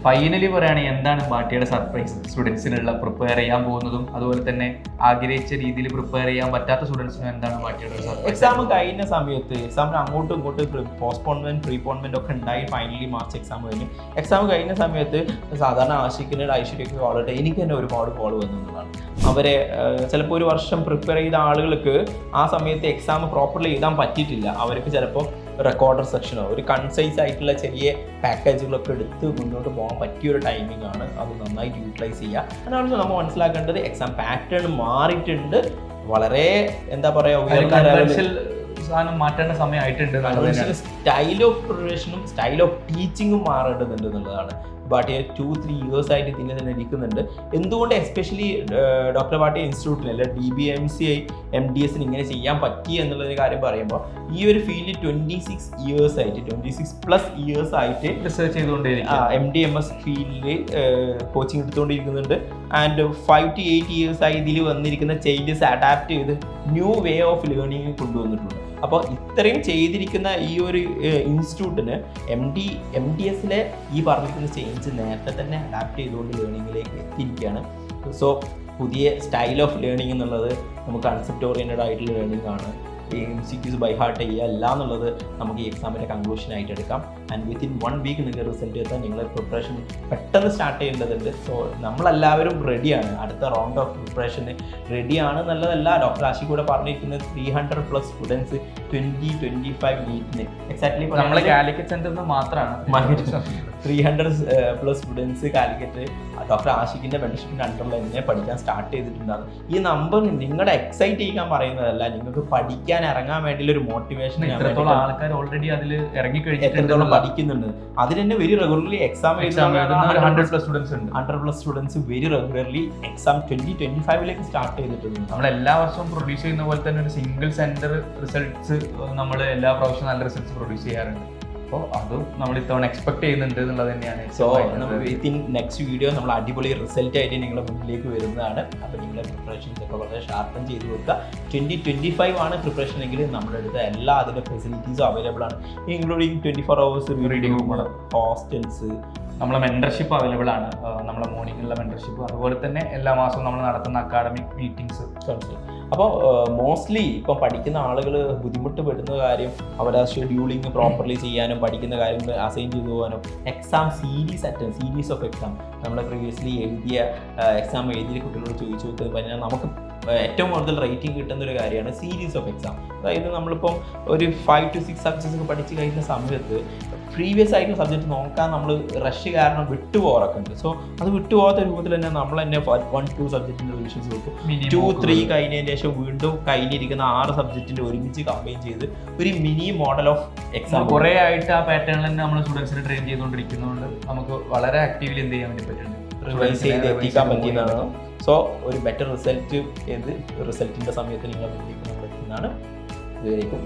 Finally പറയുകയാണെങ്കിൽ എന്താണ് ബാട്ടിയുടെ surprise സ്റ്റുഡൻസിനുള്ള prepare ചെയ്യാൻ പോകുന്നതും അതുപോലെ തന്നെ ആഗ്രഹിച്ച രീതിയിൽ പ്രിപ്പയർ ചെയ്യാൻ പറ്റാത്ത സ്റ്റുഡൻസിനും എന്താണ് ബാട്ടിയുടെ സർപ്രൈസ്? എക്സാം കഴിഞ്ഞ സമയത്ത് എക്സാമിന് അങ്ങോട്ടും ഇങ്ങോട്ടും പോസ്റ്റ്പോൺമെന്റ് പ്രീപോൺമെന്റ് ഒക്കെ ഉണ്ടായി. ഫൈനലി മാർച്ച് എക്സാം കഴിഞ്ഞു. എക്സാം കഴിഞ്ഞ സമയത്ത് സാധാരണ ആഷിക്കിന് ഐശ്വര്യക്ക് കോൾ ഇട്ട് എനിക്ക് തന്നെ ഒരുപാട് കോൾ വന്നതാണ്. അവരെ ചിലപ്പോൾ ഒരു വർഷം പ്രിപ്പയർ ചെയ്ത ആളുകൾക്ക് ആ സമയത്ത് എക്സാം പ്രോപ്പർലി എഴുതാൻ പറ്റിയിട്ടില്ല. അവർക്ക് ചിലപ്പോൾ റെക്കോർഡർ സെക്ഷനോ ഒരു കൺസൈസ് ആയിട്ടുള്ള ചെറിയ പാക്കേജുകളൊക്കെ എടുത്ത് മുന്നോട്ട് പോകാൻ പറ്റിയൊരു ടൈമിംഗ് ആണ്. അത് നന്നായിട്ട് യൂട്ടിലൈസ് ചെയ്യുക. അതാണ് നമ്മൾ മനസ്സിലാക്കേണ്ടത്. എക്സാം പാറ്റേൺ മാറിയിട്ടുണ്ട്. വളരെ എന്താ പറയുക, മാറ്റേണ്ട സമയമായിട്ടുണ്ട്. സ്റ്റൈൽ ഓഫ് പ്രിപ്പറേഷനും സ്റ്റൈൽ ഓഫ് ടീച്ചിങ്ങും മാറേണ്ടതുണ്ട് എന്നുള്ളതാണ്. ബാട്ടിയ 2-3 years ആയിട്ട് ഇതിനെ തന്നെ ഇരിക്കുന്നുണ്ട്. എന്തുകൊണ്ട് എസ്പെഷ്യലി ഡോക്ടർ ബാട്ടിയ ഇൻസ്റ്റിറ്റ്യൂട്ടിൽ അല്ലെ DBMCI MDSന് ഇങ്ങനെ ചെയ്യാൻ പറ്റി എന്നുള്ളൊരു കാര്യം പറയുമ്പോൾ ഈ ഒരു ഫീൽഡ് 26 years ആയിട്ട് 26+ years ആയിട്ട് റിസർച്ച് ചെയ്തുകൊണ്ടിരിക്കും. MD/MS ഫീൽഡിൽ കോച്ചിങ് എടുത്തുകൊണ്ടിരിക്കുന്നുണ്ട്. ആൻഡ് 5 to 8 years ആയി ഇതിൽ വന്നിരിക്കുന്ന ചേഞ്ചസ് അഡാപ്റ്റ് ചെയ്ത് ന്യൂ വേ ഓഫ് ലേണിംഗ് കൊണ്ടുവന്നിട്ടുണ്ട്. അപ്പോൾ ഇത്രയും ചെയ്തിരിക്കുന്ന ഈ ഒരു ഇൻസ്റ്റിറ്റ്യൂട്ടിന് MDSലെ ഈ പറഞ്ഞിരിക്കുന്ന ചേഞ്ച് നേരത്തെ തന്നെ അഡാപ്റ്റ് ചെയ്തുകൊണ്ട് ലേണിങ്ങിലേക്ക് എത്തിയിരിക്കുകയാണ്. സോ പുതിയ സ്റ്റൈൽ ഓഫ് ലേണിംഗ് എന്നുള്ളത് നമുക്ക് കൺസെപ്റ്റ് ഓറിയൻറ്റഡ് ആയിട്ടുള്ള ലേണിംഗ് ആണ്. MCQs ബൈ ഹാർട്ട് ചെയ്യുക അല്ല എന്നുള്ളത് നമുക്ക് ഈ എക്സാമിൻ്റെ കൺക്ലൂഷൻ ആയിട്ട് എടുക്കാം. ആൻഡ് വിത്തിൻ 1 week നിങ്ങൾക്ക് റിസൾട്ട് എത്താൻ നിങ്ങളെ പ്രിപ്പറേഷൻ പെട്ടെന്ന് സ്റ്റാർട്ട് ചെയ്യേണ്ടതുണ്ട്. സോ നമ്മളെല്ലാവരും റെഡിയാണ്. അടുത്ത റൗണ്ട് ഓഫ് പ്രിപ്പറേഷന് റെഡിയാണ് എന്നുള്ളതല്ല. ഡോക്ടർ ആഷിക് കൂടെ പറഞ്ഞിരിക്കുന്നത് 300+ സ്റ്റുഡൻസ് 2025 നീറ്റിന് എക്സാക്ട്ലി നമ്മളെ കാലിക്കറ്റ് സെന്ററിൽ മാത്രമാണ് 300+ സ്റ്റുഡൻസ് കാലിക്കറ്റ് ഡോക്ടർ ആഷിക്കിൻ്റെ മെന്റർഷിപ്പിൻ്റെ അണ്ടറിൽ തന്നെ പഠിക്കാൻ സ്റ്റാർട്ട് ചെയ്തിട്ടുണ്ടാകും. ഈ നമ്പർ നിങ്ങളുടെ എക്സൈറ്റ് ചെയ്യാൻ പറയുന്നതല്ല, നിങ്ങൾക്ക് പഠിക്കാൻ ഇറങ്ങാൻ വേണ്ടിയുള്ള ഒരു മോട്ടിവേഷൻ. എത്രത്തോളം ആൾക്കാർ ഓൾറെഡി അതിൽ ഇറങ്ങി എത്രത്തോളം പഠിക്കുന്നുണ്ട്. അതിന് തന്നെ വെരി റെഗുലർലി എക്സാം 100+ സ്റ്റുഡൻസ് ഉണ്ട്. 100+ students very regularly exam 2025 start ചെയ്തിട്ടുണ്ട്. നമ്മൾ എല്ലാ വർഷവും പ്രൊഡ്യൂസ് ചെയ്യുന്ന പോലെ തന്നെ ഒരു സിംഗിൾ സെന്റർ റിസൾട്ട്സ് നമ്മൾ എല്ലാ പ്രാവശ്യവും നല്ല റിസൾട്ട്സ് പ്രൊഡ്യൂസ് ചെയ്യാറുണ്ട്. അപ്പോൾ അതും നമ്മൾ ഇത്തവണ എക്സ്പെക്ട് ചെയ്യുന്നുണ്ട് എന്നുള്ളത് തന്നെയാണ്. സോ വിത്തിൻ നെക്സ്റ്റ് വീഡിയോ നമ്മൾ അടിപൊളി റിസൾട്ട് ആയിട്ട് നിങ്ങളുടെ മുന്നിലേക്ക് വരുന്നതാണ്. അപ്പോൾ നിങ്ങളുടെ പ്രിപ്പറേഷൻസ് ഒക്കെ വളരെ ഷാർപ്പൻ ചെയ്ത് കൊടുക്കുക. 2025 ആണ് പ്രിപ്പറേഷൻ എങ്കിൽ നമ്മുടെ അടുത്ത് എല്ലാ അതിൻ്റെ ഫെസിലിറ്റീസും അവൈലബിൾ ആണ്. Including 24 hours reading room, hostels, നമ്മളെ മെൻറ്റർഷിപ്പ് അവൈലബിൾ ആണ്. നമ്മളെ മോർണിംഗിലുള്ള മെൻറ്റർഷിപ്പ്, അതുപോലെ തന്നെ എല്ലാ മാസവും നമ്മൾ നടത്തുന്ന അക്കാഡമിക് മീറ്റിംഗ്സ്. അപ്പോൾ മോസ്റ്റ്ലി ഇപ്പം പഠിക്കുന്ന ആളുകൾ ബുദ്ധിമുട്ട് പെടുന്ന കാര്യം അവരുടെ ഷെഡ്യൂളിങ് പ്രോപ്പർലി ചെയ്യാനും പഠിക്കുന്ന കാര്യങ്ങൾ അസൈൻ ചെയ്തു പോകാനും എക്സാം സീരീസ് ഓഫ് എക്സാം നമ്മൾ പ്രീവിയസ്ലി എഴുതിയ എക്സാം എഴുതിയ കുട്ടികളോട് ചോദിച്ചു നോക്കുന്നത് പറഞ്ഞാൽ നമുക്ക് ഏറ്റവും കൂടുതൽ റേറ്റിംഗ് കിട്ടുന്ന ഒരു കാര്യമാണ് സീരീസ് ഓഫ് എക്സാം. അതായത് നമ്മളിപ്പം ഒരു 5 to 6 സബ്ജക്ട്സ് ഒക്കെ പഠിച്ച് കഴിയുന്ന സമയത്ത് പ്രീവിയസ് ആയിട്ടുള്ള സബ്ജക്റ്റ് നോക്കാൻ നമ്മൾ റഷ് കാരണം വിട്ടുപോകാറൊക്കെ ഉണ്ട്. സോ അത് വിട്ടുപോകാത്ത രൂപത്തിൽ തന്നെ നമ്മൾ തന്നെ 1-2 സബ്ജക്റ്റിൻ്റെ റിവിഷൻസ് കൊടുക്കും. 2-3 കഴിഞ്ഞതിന് ശേഷം വീണ്ടും കഴിഞ്ഞിരിക്കുന്ന 6 സബ്ജക്റ്റിൻ്റെ ഒരുമിച്ച് കമ്പൈൻ ചെയ്ത് ഒരു മിനി മോഡൽ ഓഫ് എക്സാം കുറേ ആയിട്ട് ആ പാറ്റേണിൽ തന്നെ നമ്മൾ സ്റ്റുഡൻസിനെ ട്രെയിൻ ചെയ്തുകൊണ്ടിരിക്കുന്നതുകൊണ്ട് നമുക്ക് വളരെ ആക്റ്റീവ്ലി എന്ത് ചെയ്യാൻ വേണ്ടി പറ്റുന്നുണ്ട്, റിവൈസ് ചെയ്ത് എത്തിക്കാൻ പറ്റിയതാണ്. സോ ഒരു ബെറ്റർ റിസൾട്ട് റിസൾട്ടിൻ്റെ സമയത്ത് നിങ്ങളെ മുന്നിലേക്ക് നമ്മൾ എത്തുന്നതാണ്. ഇതുവരേക്കും